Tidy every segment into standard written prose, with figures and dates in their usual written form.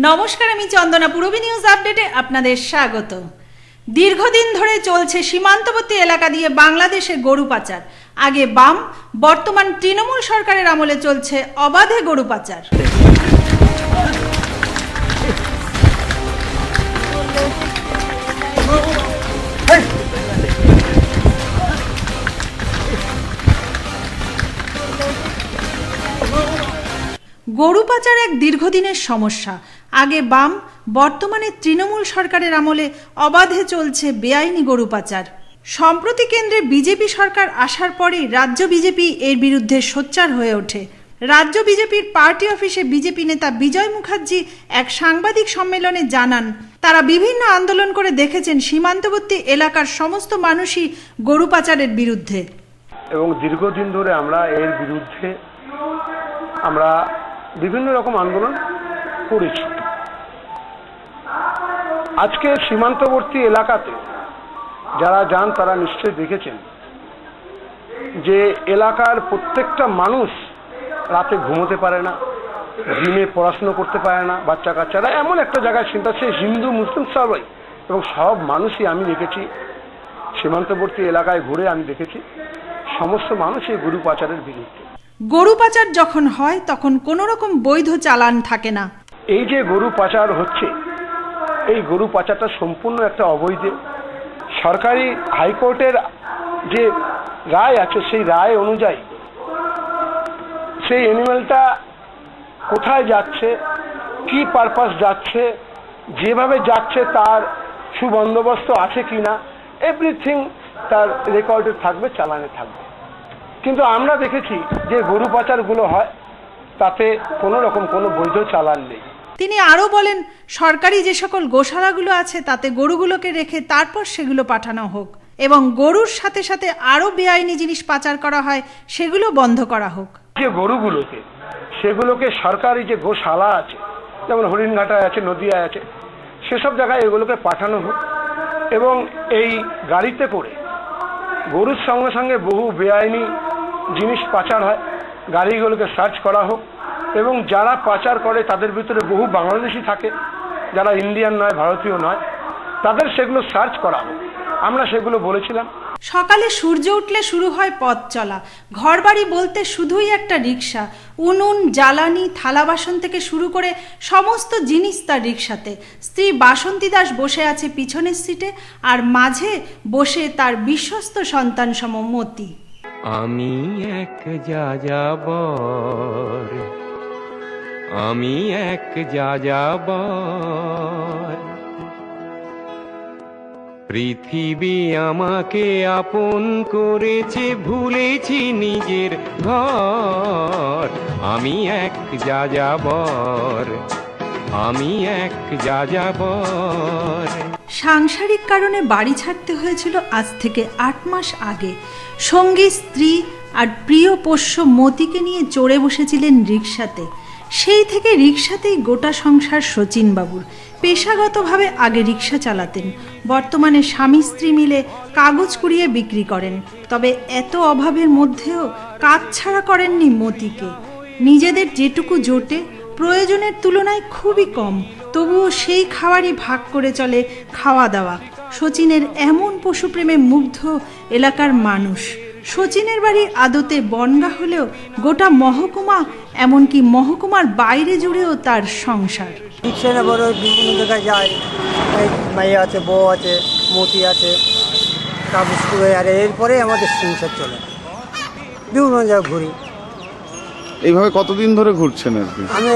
নমস্কার, আমি চন্দনা। পূরবী নিউজ আপডেটে আপনাদের স্বাগত। দীর্ঘদিন ধরে চলছে সীমান্তবর্তী এলাকা দিয়ে বাংলাদেশে গরু পাচার। আগে বাম, বর্তমান তৃণমূল সরকারের আমলে চলছে অবাধে গরু পাচার। গরু পাচার এক দীর্ঘদিনের সমস্যা। আগে বাম, বর্তমানে তৃণমূল সরকারের আমলে অবাধে চলছে বেআইনি গরু পাচার। সম্প্রতি কেন্দ্রে বিজেপি সরকার আসার পরেই রাজ্য বিজেপি এর বিরুদ্ধে সোচ্চার হয়ে ওঠে। রাজ্য বিজেপির পার্টি অফিসে বিজেপি নেতা বিজয় মুখার্জি এক সাংবাদিক সম্মেলনে জানান, তারা বিভিন্ন আন্দোলন করে দেখেছেন সীমান্তবর্তী এলাকার সমস্ত মানুষই গরু পাচারের বিরুদ্ধে। এবং দীর্ঘদিন ধরে আমরা এর বিরুদ্ধে বিভিন্ন রকম আন্দোলন করেছি। আজকে সীমান্তবর্তী এলাকাতে যারা যান তারা নিশ্চয়ই দেখেছেন যে এলাকার প্রত্যেকটা মানুষ রাতে ঘুমোতে পারে না, দিনে পড়াশুনো করতে পারে না, বাচ্চা কাচ্চারা এমন একটা জায়গায় চিন্তা, সে হিন্দু মুসলিম সবাই, এবং সব মানুষই আমি দেখেছি সীমান্তবর্তী এলাকায় ঘুরে আমি দেখেছি সমস্ত মানুষ এই গরু পাচারের বিরুদ্ধে। গরু পাচার যখন হয় তখন কোনো রকম বৈধ চালান থাকে না। এই যে গরু পাচার হচ্ছে, এই গরু পাচারটা সম্পূর্ণ একটা অবৈধ। সরকারি হাইকোর্টের যে রায় আছে সেই রায় অনুযায়ী সেই অ্যানিমেলটা কোথায় যাচ্ছে, কি পারপাস যাচ্ছে, যেভাবে যাচ্ছে তার সুবন্দোবস্ত আছে কিনা, এভরিথিং তার রেকর্ডে থাকবে, চালানে থাকবে। কিন্তু আমরা দেখেছি যে গরু পাচারগুলো হয় তাতে কোনো রকম কোনো বৈধ চালান নেই। তিনি আরও বলেন, সরকারি যে সকল গোশালাগুলো আছে তাতে গরুগুলোকে রেখে তারপর সেগুলো পাঠানো হোক, এবং গরুর সাথে সাথে আরও বেআইনি জিনিস পাচার করা হয় সেগুলো বন্ধ করা হোক। যে গরুগুলোকে, সেগুলোকে সরকারি যে গোশালা আছে, যেমন হরিণঘাটায় আছে, নদিয়ায় আছে, সেসব জায়গায় এগুলোকে পাঠানো হোক। এবং এই গাড়িতে করে গরুর সঙ্গে সঙ্গে বহু বেআইনি জিনিস পাচার হয়, গাড়িগুলোকে সার্চ করা হোক। এবং যারা পাচার করে তাদের ভিতরে বহু বাংলাদেশি থাকে, যারা ইন্ডিয়ান নয়, ভারতীয় নয়, তাদের সেগুলো সার্চ করা হোক। আমরা সেগুলো বলেছিলাম। সকালে সূর্য উঠলে শুরু হয় পথ চলা। ঘরবাড়ি বলতে শুধুই একটা রিক্সা। উনুন, জ্বালানি, থালা বাসন থেকে শুরু করে সমস্ত জিনিস তার রিক্সাতে। স্ত্রী বাসন্তী দাস বসে আছে পিছনের সিটে, আর মাঝে বসে তার বিশ্বস্ত সন্তান সম মতি। আমি এক যাযাবর, আমি এক যাযাবর, পৃথিবী আমাকে আপন করেছে, ভুলেছি নিজের ঘর। আমি এক যাযাবর, আমি এক যাযাবর। সাংসারিক কারণে বাড়ি ছাড়তে হয়েছিল আজ থেকে 8 মাস আগে। সঙ্গী স্ত্রী আর প্রিয় পোষ্য মতিকে নিয়ে চড়ে বসেছিলেন রিকশাতে। সেই থেকে রিকশাতেই গোটা সংসার শচীন বাবুর। পেশাগতভাবে আগে রিকশা চালাতেন, বর্তমানে স্বামী স্ত্রী মিলে কাগজ কুড়িয়ে বিক্রি করেন। তবে এত অভাবের মধ্যেও কাজ ছাড়া করেননি মতিকে। নিজেদের যেটুকু জোটে প্রয়োজনের তুলনায় খুবই কম, তবুও সেই খাবারই ভাগ করে চলে খাওয়া দাওয়া। শচীনের এমন পশুপ্রেমে মুগ্ধ এলাকার মানুষ। শচীনের বাড়ি আদতে বনগা হলেও গোটা মহকুমা, এমনকি মহকুমার বাইরে জুড়েও তার সংসার। রিক্সা বড় বিভিন্ন জায়গায় যায়, মাইয়া আছে, বউ আছে, মতি আছে, কাগজ করে, আর এরপরে আমাদের সংসার চলে। বিভিন্ন জায়গায় ঘুরি। এইভাবে কতদিন ধরে ঘুরছেন আর কি? আমি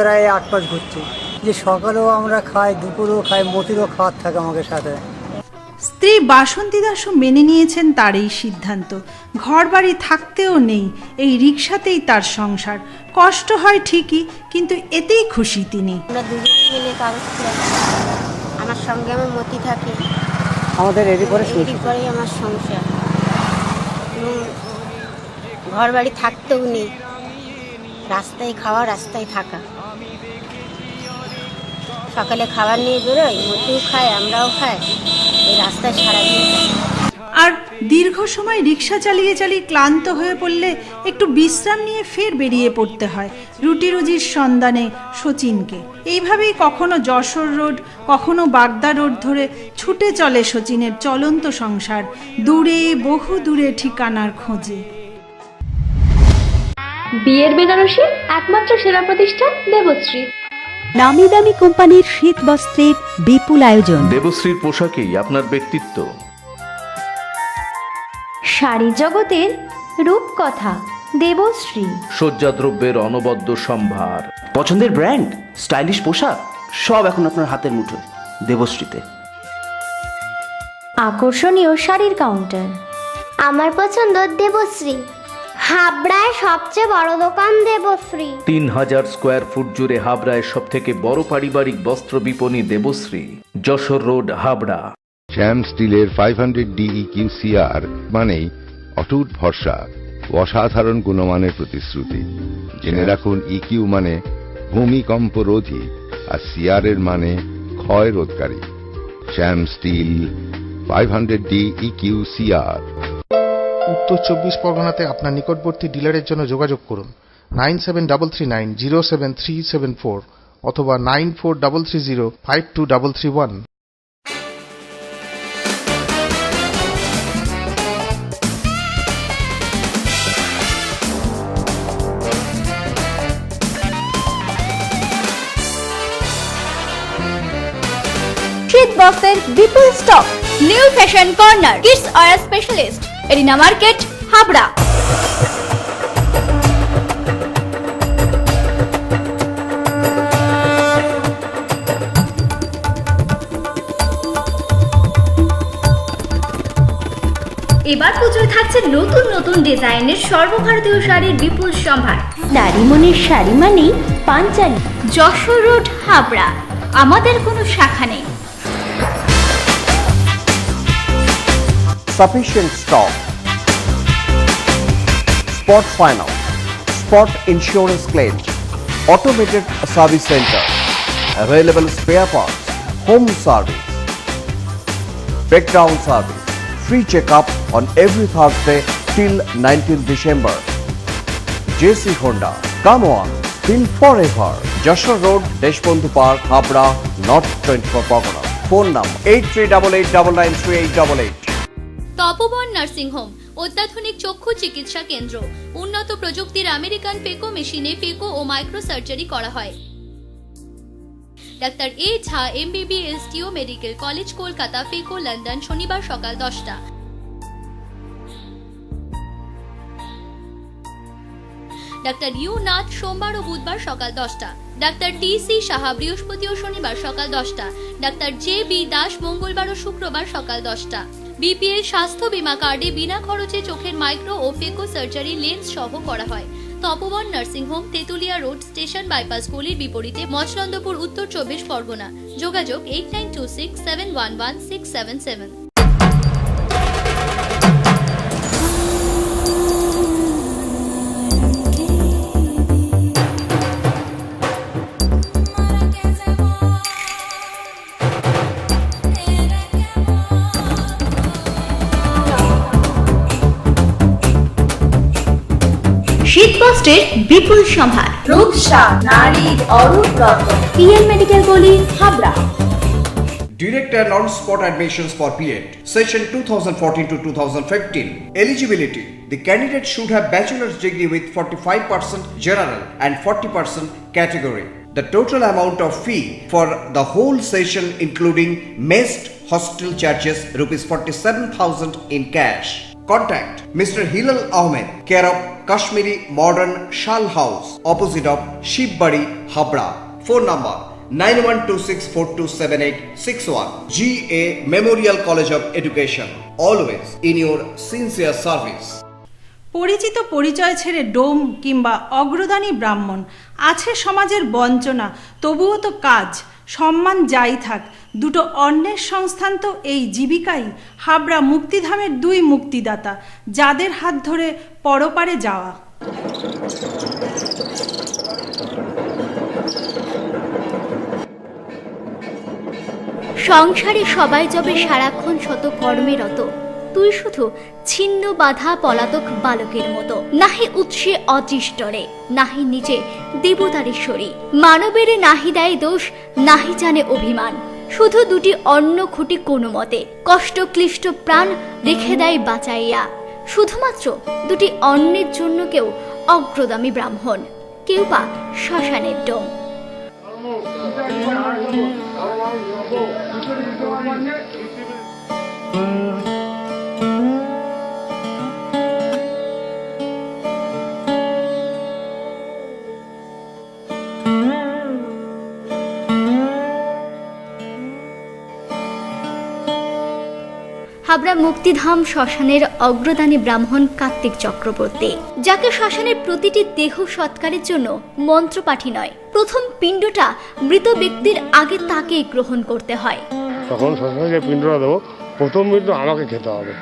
প্রায় 8 মাস ঘুরছি। যে সকালেও আমরা খাই, দুপুরেও খাই, মতিরও খাওয়ার থাকে আমাদের সাথে। স্ত্রী বাসন্তী দাসও মেনে নিয়েছেন তার এই সিদ্ধান্ত। ঘর বাড়ি থাকতেও নেই, এই রিকশাতেই তার সংসার। কষ্ট হয় ঠিকই, কিন্তু এতেই খুশি তিনি। আমরা দুজন মিলে কাগজ করে, আমার সঙ্গে আমার মতি থাকে, আমাদের এরপরেই আমার সংসার। ঘর বাড়ি থাকতেও নেই, রাস্তায় খাওয়া, রাস্তায় থাকা। সকালে খাবার নিয়ে বেরোয়, মতিও খায়, আমরাও খাই, এই রাস্তায় সারাদিন। আর দীর্ঘ সময় রিক্সা চালিয়ে চালিয়ে ক্লান্ত হয়ে পড়লে একটু বিশ্রাম নিয়ে ফের বেরিয়ে পড়তে হয় রুটি রুজির সন্ধানে শচীনকে। এইভাবেই কখনো যশোর রোড, কখনো বাগদা রোড ধরে ছুটে চলে শচীনের চলন্ত সংসার, দূরে বহু দূরে ঠিকানার খোঁজে। বিয়ের বেনারসি একমাত্র সেরা প্রতিষ্ঠান দেবশ্রী। নামি দামি কোম্পানির শীত বস্ত্রের বিপুল আয়োজন। দেবশ্রীর পোশাকেই আপনার ব্যক্তিত্ব। শাড়ি জগতের রূপকথা দেবশ্রী। সজ্জাদ্রব্যের অনবদ্য সম্ভার। পছন্দের ব্র্যান্ড, স্টাইলিশ পোশাক সব এখন আপনার হাতের মুঠোয় দেবশ্রীতে। আকর্ষণীয় শাড়ির কাউন্টার। আমার পছন্দ দেবশ্রী। হাবড়ায় সবচেয়ে বড় দোকান দেবশ্রী। 3000 স্কোয়ার ফুট জুড়ে হাবড়ায় সব থেকে বড় পারিবারিক বস্ত্র বিপণী দেবশ্রী, যশোর রোড, হাবড়া। শ্যাম স্টিলের 500 DEQCR মানেই অটুট ভরসা, অসাধারণ গুণমানের প্রতিশ্রুতি। জেনে রাখুন, EQ মানে ভূমিকম্প রোধী আর CR এর মানে ক্ষয় রোধকারী। শ্যাম স্টিল 500 DEQCR। উত্তর 24 পরগনাতে আপনার নিকটবর্তী ডিলারের জন্য যোগাযোগ করুন 9733907374 অথবা 9433052331। শীত বস্ত্রের বিপুল stock. New fashion corner, kids আর স্পেশালিস্ট, এরিনা মার্কেট, হাবড়া। এবার পুজোয় থাকছে নতুন নতুন ডিজাইনের সর্বভারতীয় শাড়ির বিপুল সম্ভার। নারী মনের শাড়ি মানেই পাঞ্চালী। যশোর রোড, হাবড়া। আমাদের কোনো শাখা নেই। Sufficient stock. Spot finance, spot insurance claims, automated service center, available spare parts, home service, breakdown service, free checkup on every Thursday till 19th December. JC Honda, come on, still forever. Joshua Road, Deshbandhu Park, Habra, North 24 Pagona. Phone number 8388993888. Tapoban nursing home, অত্যাধুনিক চক্ষু চিকিৎসা কেন্দ্র। উন্নত প্রযুক্তির American phaco মেশিনে phaco ও micro surgery করা হয়। Doctor এ ঝা MBBS টিও medical college, Kolkata, phaco London, শনিবার সকাল 10টা। ডাক্তার ইউ নাথ সোমবার ও বুধবার সকাল 10টা। ডাক্তার TC সাহা বৃহস্পতি ও শনিবার সকাল 10টা। ডাক্তার JB দাস মঙ্গলবার ও শুক্রবার সকাল 10টা। BPL স্বাস্থ্য বীমা কার্ডে বিনা খরচে চোখের মাইক্রো ও ফেকো সার্জারি লেন্স সহ করা হয়। Tapoban nursing home, Tetulia road, station bypass গলির বিপরীতে, মচনন্দপুর, উত্তর 24 পরগনা। যোগাযোগ 8926711677। শীতবস্ত্রের বিপুল সম্ভার। রূপসা নারীর অরূপ রত্ন। PN মেডিকেল গলি, Habra. Direct and on-spot admissions for PET, session 2014 to 2015. Eligibility: the candidate should have bachelor's degree with 45% general and 40% category. The total amount of fee for the whole session including messed hostel charges ₹47,000 in cash. Contact Mr. Hilal Ahmed, care of Kashmiri Modern Shal House, opposite of Shibbari, Habra. Phone number 9126427861. GA Memorial College of Education, always in your sincere service. পরিচিত পরিচয় ছেড়ে ডোম কিংবা অগ্রদানী ব্রাহ্মণ আছে সমাজের বঞ্চনা, তবুও তো কাজ, সম্মান যাই থাক, দুটো অন্যের সংস্থান তো এই জীবিকাই। হাবড়া মুক্তিধামের দুই মুক্তিদাতা, যাদের হাত ধরে পরপারে যাওয়া। সংসারে সবাই যবে সারাক্ষণ শত কর্মে রত, তুই শুধু ছিন্ন বাধা পলাতক বালকের মতো, নাহি উৎসে অদৃষ্টরে, নাহি নিচে দেবতারেশ্বরী, মানবের নাহি দেয় দোষ, নাহি জানে অভিমান, শুধু দুটি অন্ন খুঁটি কোনো মতে, কষ্ট ক্লিষ্ট প্রাণ রেখে দেয় বাঁচাইয়া, শুধুমাত্র দুটি অন্নের জন্য কেউ অগ্রগামী ব্রাহ্মণ, কেউ বা শ্মশানের ডোম। হাবড়া মুক্তিধাম শ্মশানের অগ্রদানী ব্রাহ্মণ কার্তিক চক্রবর্তী, যাকে শ্মশানের প্রতিটি দেহ সৎকারের জন্য মন্ত্রপাঠী নয়, প্রথম পিণ্ডটা মৃত ব্যক্তির আগে তাকেই গ্রহণ করতে হয়। তখন শ্মশানে যে পিণ্ডটা দেবো, প্রথম পিণ্ড আমাকে খেতে হবে,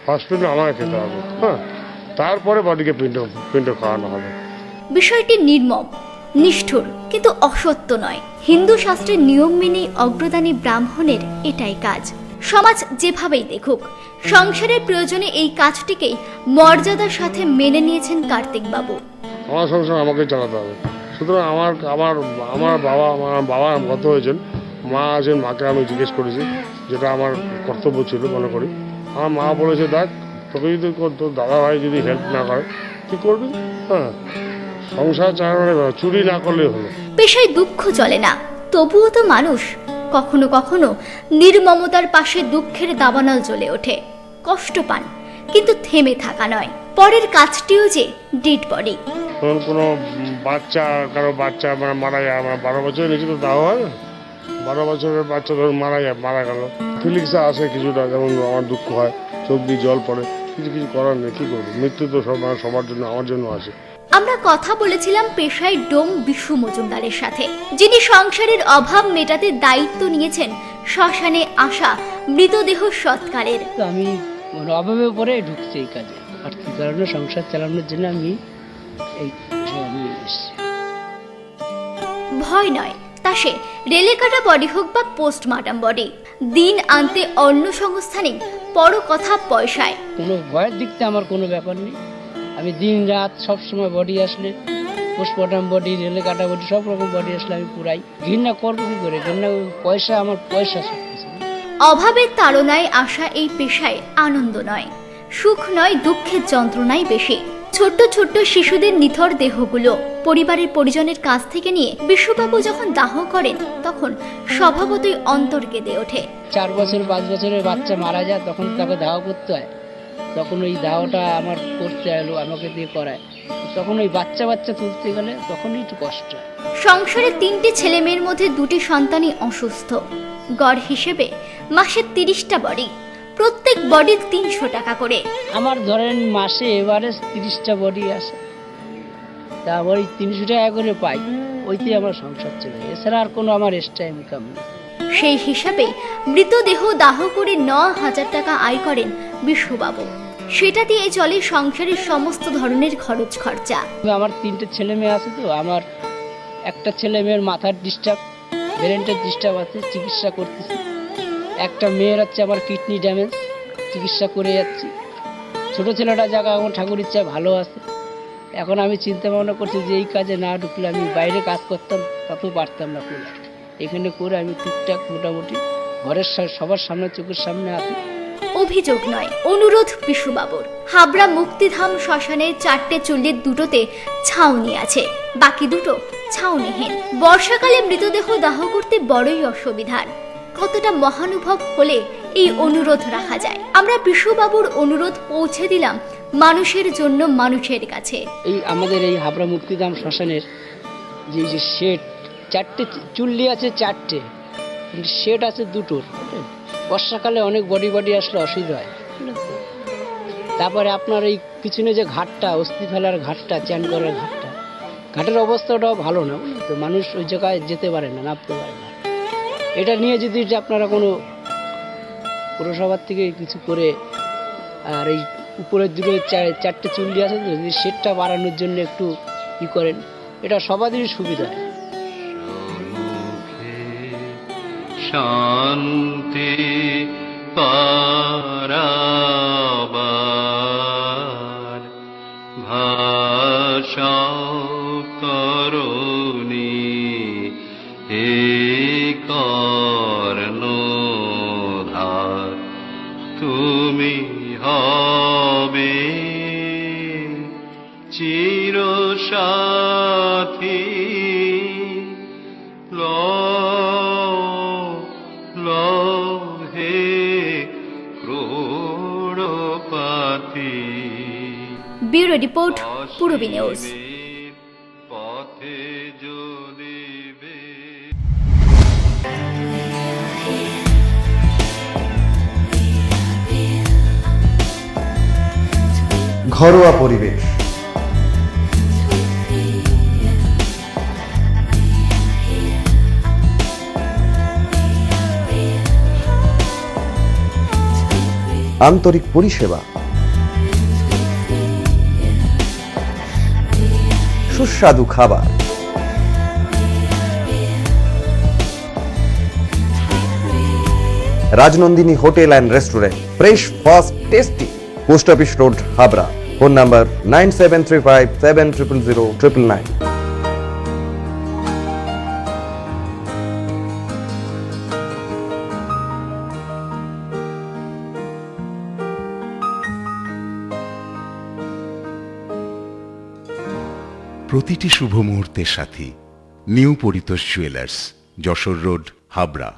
ফার্স্ট পিণ্ড আমাকে খেতে হবে, হ্যাঁ, তারপরে বডিকে পিণ্ড খাওয়ানো হবে। বিষয়টি নির্মম, নিষ্ঠুর, কিন্তু অসত্য নয়। হিন্দু শাস্ত্রের নিয়ম মেনেই অগ্রদানী ব্রাহ্মণের এটাই কাজ। সমাজ যেভাবেই দেখুক, সংসারের প্রয়োজনে এই কাজটিকেই মর্যাদার সাথে মেনে নিয়েছেন কার্তিক বাবু। আমার সংসার আমাকে চালাতে হবে, সুতরাং আমার বাবা গত হয়েছেন, মা আছেন, মাকে আমি জিজ্ঞেস করেছি, যেটা আমার কর্তব্য ছিল মনে করি। আমার মা বলেছে, দেখ তোকে যদি তোর দাদা ভাই যদি হেল্প না করে কি করবি, হ্যাঁ, সংসার চালানো চুরি না করলেই হলো। পেশায় দুঃখ চলে না, তবুও তো মানুষ কখনো কখনো নির্মমতার পাশে দুঃখের দাবানল জ্বলে ওঠে, কষ্ট পান, কিন্তু থেমে থাকা নয়। পরের কাজটিও যে ডেড বডি। কোনো কারো বাচ্চা মারা যায়, 12 বছরের নিচে তো তাও হয় না, 12 বছরের বাচ্চা ধরুন মারা গেল, ফিলিংসে আসে কিছুটা, যেমন আমার দুঃখ হয়, চোখ দিয়ে জল পড়ে, কিছু করার নেই, কি করবো, মৃত্যু তো সবার জন্য, আমার জন্য আছে। আমরা কথা বলেছিলাম পেশায় ডোম বিশু মজুমদারের সাথে, যিনি সংসারের অভাব মেটাতে দায়িত্ব নিয়েছেন শ্মশানে আসা মৃতদেহ সৎকারের। আমি অভাবের উপরে ঢুকছি এই কাজে, আর কি কারণে সংসার চালানোর জন্য আমি ভয় নয়, তা সে রেলে কাটা বডি হোক বা পোস্টমর্টম বডি, দিন আনতে অন্য সংস্থানে বড় কথা পয়সায়। কোনো ভয়ের দিক থেকে আমার কোনো ব্যাপার নেই, আমি দিন রাত সবসময় বডি আসলে, পোস্টমর্টম বডি, রেলে কাটা বডি, সব রকম বডি আসলে আমি পুরাই। ঘৃণা করবো কি করে, ঘৃণা পয়সা, আমার পয়সা সব কিছু। অভাবের তাড়নায় আসা এই পেশায় আনন্দ নয়, সুখ নয়, দুঃখের যন্ত্রণাই বেশি। ছোট্ট ছোট্ট শিশুদের নিথর দেহগুলো পরিবারের পরিজনের কাছ থেকে নিয়ে বিশ্ববাবু যখন দাহ করেন, তখন স্বভাবতই অন্তর কেঁদে ওঠে। 4 বছর 5 বছরের বাচ্চা মারা যায়, তখন তাকে দাহ করতে হয়, তখন ওই দাহটা আমার করতে এলো, আমাকে দিয়ে করায়, তখন ওই বাচ্চা তুলতে গেলে তখনই একটু কষ্ট হয়। সংসারে 3টে ছেলে মেয়ের মধ্যে 2টি সন্তানই অসুস্থ, গড় হিসেবে মাসে 30টা বডি, প্রত্যেক বডির 300 টাকা করে। আমার ধরেন মাসে এভারেজ 30টা বডি আসে, তারপর 300 টাকা করে পাই, ওইতে আমার সংসার চলে, এছাড়া আর কোনো আমার এক্সট্রা ইনকাম নেই। সেই হিসাবে মৃতদেহ দাহ করে 9,000 টাকা আয় করেন বিশ্ববাবু। সেটা দিয়ে চলে সংসারের সমস্ত ধরনের খরচ খরচা। আমার 3টে ছেলে মেয়ে আছে, তো আমার একটা ছেলে মেয়ের মাথার ডিস্টার্ব, ব্রেনের ডিস্টার্ব আছে, চিকিৎসা করতেছি। একটা মেয়ের হচ্ছে আমার কিডনি ড্যামেজ, চিকিৎসা করে যাচ্ছি। ছোট ছেলেটা জায়গা আমার ঠাকুর ইচ্ছা ভালো আছে। এখন আমি চিন্তা ভাবনা করছি যে এই কাজে না ঢুকলে আমি বাইরে কাজ করতাম, তাতেও পারতাম না করে, এখানে করে আমি ঠিকঠাক মোটামুটি ঘরের সবার সামনে, চোখের সামনে আছি। অভিযোগ নয়, অনুরোধ বিশুবাবুর। হাবড়া মুক্তিধাম শ্মশানের 4টে চুল্লির 2টোতে ছাউনি আছে, বাকি 2টো ছাউনিহীন। বর্ষাকালে মৃতদেহ দাহ করতে বড়ই অসুবিধার। কতটা মহানুভব হলে এই অনুরোধ রাখা যায়। আমরা বিশুবাবুর অনুরোধ পৌঁছে দিলাম মানুষের জন্য, মানুষের কাছে। এই আমাদের এই হাবড়া মুক্তিধাম শ্মশানের যে শেড, 4টে চুল্লি আছে, 4টে শেড আছে 2টোর। বর্ষাকালে অনেক বডি আসলে অসুবিধা হয়। তারপরে আপনার এই পিছনে যে ঘাটটা, অস্থি ফেলার ঘাটটা, চ্যান করার ঘাটটা, ঘাটের অবস্থাটাও ভালো না, বুঝলেন তো, মানুষ ওই জায়গায় যেতে পারে না, নামতে পারে না। এটা নিয়ে যদি আপনারা কোনো পৌরসভার থেকে কিছু করে, আর এই উপরের 4টে চুল্লি আছে, যদি শেডটা বাড়ানোর জন্য একটু ই করেন, এটা সবারই সুবিধা। শান্তি পারাবার ভাষা তরুণী হে কর্ণধার তুমি হবে চিরসাথী হে ক্রোড়পাতি। Bureau report Purabi news. পথে জ্বলিবে ঘরোয়া পরিবেশ, আন্তরিক পরিষেবা, সুস্বাদু খাবার, Rajnandini hotel and restaurant, fresh, fast, tasty. Post office road, Habra. Phone number 9735700999। প্রতিটি শুভ মুহূর্তের সাথী new Paritosh jewellers, Jessore road, Habra.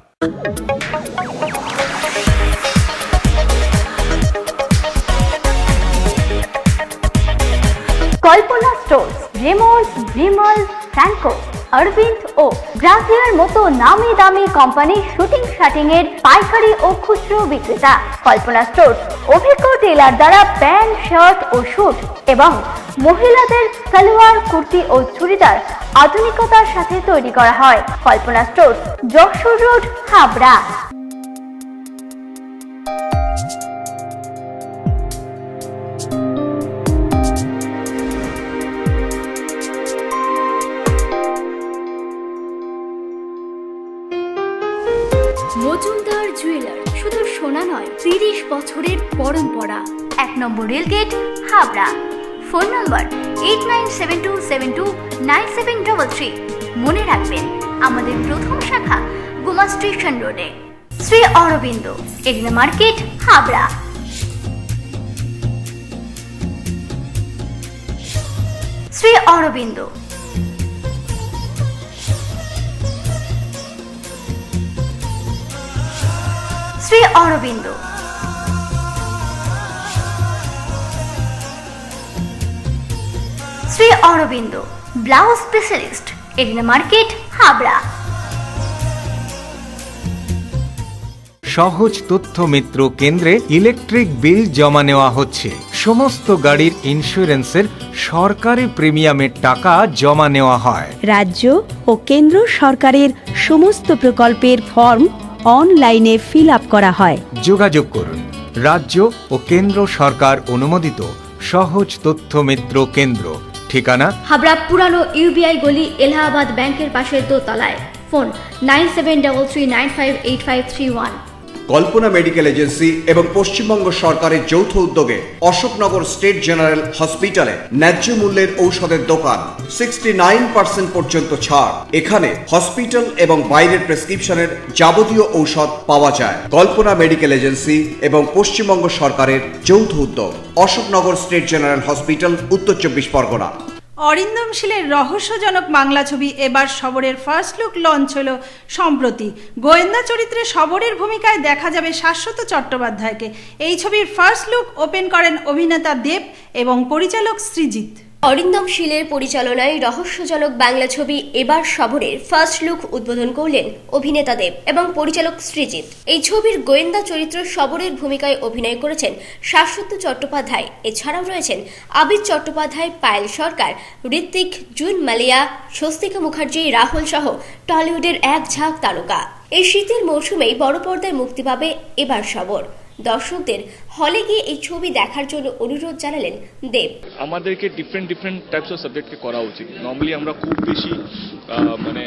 Kalpana stores, Raymonds, Vimal, Franco, Arvind ও ব্রাজিয়ার মতো নামি দামি কোম্পানির শুটিং শাটিং এর পাইকারি ও খুচরো বিক্রেতা। কল্পনা স্টোর্স অভিজ্ঞ টেলার দ্বারা প্যান্ট, শার্ট ও স্যুট এবং মহিলাদের সালোয়ার, কুর্তি ও চুড়িদার আধুনিকতার সাথে তৈরি করা হয়। Kalpana stores, Jessore road, Habra. Majumdar jeweller, শুধু সোনা নয়, 30 বছরের পরম্পরা। 1 number rail gate, Habra. Phone number 8972729733। মনে রাখবেন, আমাদের প্রথম শাখা গুমা স্টেশন রোডে। Shri Aurobindo, arena market, Habra. Shri Aurobindo, Shri Aurobindo. Shri Aurobindo blouse specialist, arena market, Habra. সহজ তথ্য মিত্র কেন্দ্রে ইলেকট্রিক বিল জমা নেওয়া হচ্ছে। সমস্ত গাড়ির ইন্স্যুরেন্সের সরকারি প্রিমিয়ামের টাকা জমা নেওয়া হয়। রাজ্য ও কেন্দ্র সরকারের সমস্ত প্রকল্পের ফর্ম অনলাইনে ফিল আপ করা হয়। যোগাযোগ করুন রাজ্য ও কেন্দ্র সরকার অনুমোদিত সহজ তথ্য মিত্র কেন্দ্র। ঠিকানা হাবড়া পুরানো ইউবিআই গলি, এলাহাবাদ ব্যাংকের পাশে দোতলায়। ফোন 9733958531। কল্পনা মেডিকেল এজেন্সি এবং পশ্চিমবঙ্গ সরকারের যৌথ উদ্যোগে অশোকনগর স্টেট জেনারেল হসপিটালে ন্যায্য মূল্যের ঔষধের দোকান, 69% পর্যন্ত ছাড়। এখানে হসপিটাল এবং বাইরের প্রেসক্রিপশনের যাবতীয় ঔষধ পাওয়া যায়। কল্পনা মেডিকেল এজেন্সি এবং পশ্চিমবঙ্গ সরকারের যৌথ উদ্যোগ, অশোকনগর স্টেট জেনারেল হসপিটাল, উত্তর 24 পরগনা। অরিন্দম শীলের রহস্যজনক বাংলা ছবি এবার শবরের ফার্স্ট লুক লঞ্চ হলো সম্প্রতি। গোয়েন্দা চরিত্রে শবরের ভূমিকায় দেখা যাবে শাশ্বত চট্টোপাধ্যায়কে। এই ছবির ফার্স্ট লুক ওপেন করেন অভিনেতা দেব এবং পরিচালক সৃজিত। অরিন্দম শীলের পরিচালনায় রহস্যজনক বাংলা ছবি এবার শবরের ফার্স্ট লুক উদ্বোধন করলেন অভিনেতা দেব এবং পরিচালক সৃজিত। এই ছবির গোয়েন্দা চরিত্র শবরের ভূমিকায় অভিনয় করেছেন শাশ্বত চট্টোপাধ্যায়। এছাড়াও রয়েছেন আবির চট্টোপাধ্যায়, পায়েল সরকার, ঋত্বিক, জুন মালিয়া, স্বস্তিকা মুখার্জি, রাহুল সহ টলিউডের এক ঝাঁক তারকা। এই শীতের মৌসুমেই বড় পর্দায় মুক্তি পাবে এবার শবর। দর্শকদের হলে গিয়ে এই ছবি দেখার জন্য অনুরোধ জানালেন দেব। আমাদেরকে ডিফারেন্ট টাইপস অফ সাবজেক্টকে করা উচিত। নর্মালি আমরা খুব বেশি মানে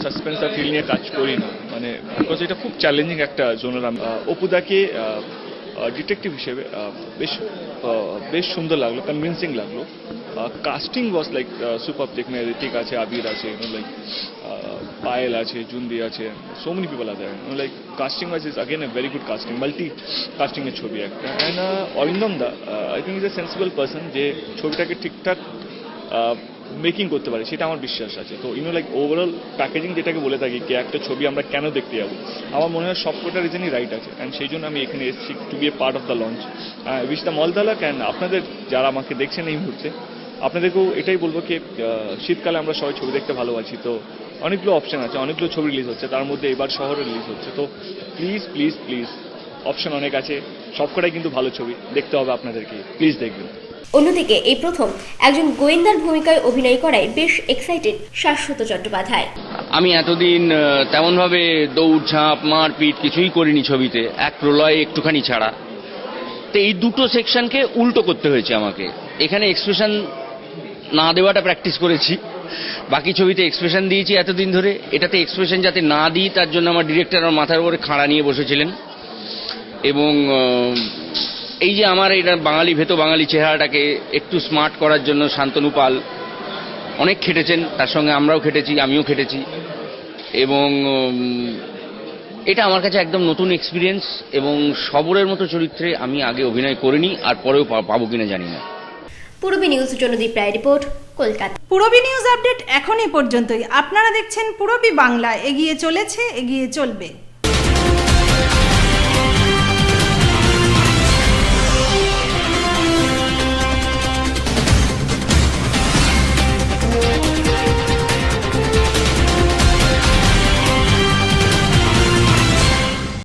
সাসপেন্স আর থ্রিল নিয়ে কাজ করি না। মানে বিকজ এটা খুব চ্যালেঞ্জিং একটা জোনার। অপুদাকে ডিটেকটিভ হিসেবে বেশ সুন্দর লাগলো, কনভিন্সিং লাগলো। Casting was like super. যেখানে ঋতিক আছে, আবির আছে, লাইক পায়েল আছে, জুন্দি আছে, সো মেনি পিপল আছে, like casting wise is again a very good casting, multi casting এর ছবি একটা। অ্যান্ড অরিন্দম দা I think is a sensible person, যে ছবিটাকে ঠিকঠাক মেকিং করতে পারে সেটা আমার বিশ্বাস আছে। তো লাইক ওভারঅল প্যাকেজিং যেটাকে বলে থাকি, কি একটা ছবি আমরা কেন দেখতে যাবো, আমার মনে হয় সবকটা রিজনই রাইট আছে। অ্যান্ড সেই জন্য আমি এখানে এসেছি to be a part of the launch. Wish the mall the luck. And আপনাদের যারা আমাকে দেখছেন এই মুহূর্তে, আপনাদেরকেও এটাই বলবো কি শীতকালে আমরা সবাই ছবি দেখতে ভালোবাসি। তো অনেকগুলো অপশন আছে, অনেকগুলো ছবি রিলিজ হচ্ছে, তার মধ্যে এবার শহরে রিলিজ হচ্ছে। তো প্লিজ প্লিজ প্লিজ, অপশন অনেক আছে, সবকটাই কিন্তু ভালো ছবি, দেখতে হবে আপনাদেরকে, প্লিজ দেখবেন। অন্যদিকে এই প্রথম একজন গোয়েন্দার ভূমিকায় অভিনয় করায় বেশ এক্সাইটেড শাশ্বত চট্টোপাধ্যায়। আমি এতদিন তেমনভাবে দৌড়ঝাঁপ মারপিট কিছুই করিনি ছবিতে, এক প্রলয় একটুখানি ছাড়া। তো এই দুটো সেকশনকে উল্টো করতে হয়েছে আমাকে। এখানে এক্সপ্রেশন না দেওয়াটা প্র্যাকটিস করেছি, বাকি ছবিতে এক্সপ্রেশন দিয়েছি এতদিন ধরে। এটাতে এক্সপ্রেশন যাতে না দিই তার জন্য আমার ডিরেক্টর আমার মাথার উপরে খাড়া নিয়ে বসেছিলেন। এবং এই যে আমার এটা বাঙালি বাঙালি চেহারাটাকে একটু স্মার্ট করার জন্য শান্তনু পাল অনেক খেটেছেন, তার সঙ্গে আমরাও খেটেছি, আমিও খেটেছি। এবং এটা আমার কাছে একদম নতুন এক্সপিরিয়েন্স। এবং সবরের মতো চরিত্রে আমি আগে অভিনয় করিনি, আর পরেও পাবো কিনা জানি না। Purabi news Janadip Roy report, Kolkata. Purabi news update এখন এই পর্যন্তই। আপনারা দেখছেন পূরবী বাংলা, এগিয়ে চলেছে, এগিয়ে চলবে।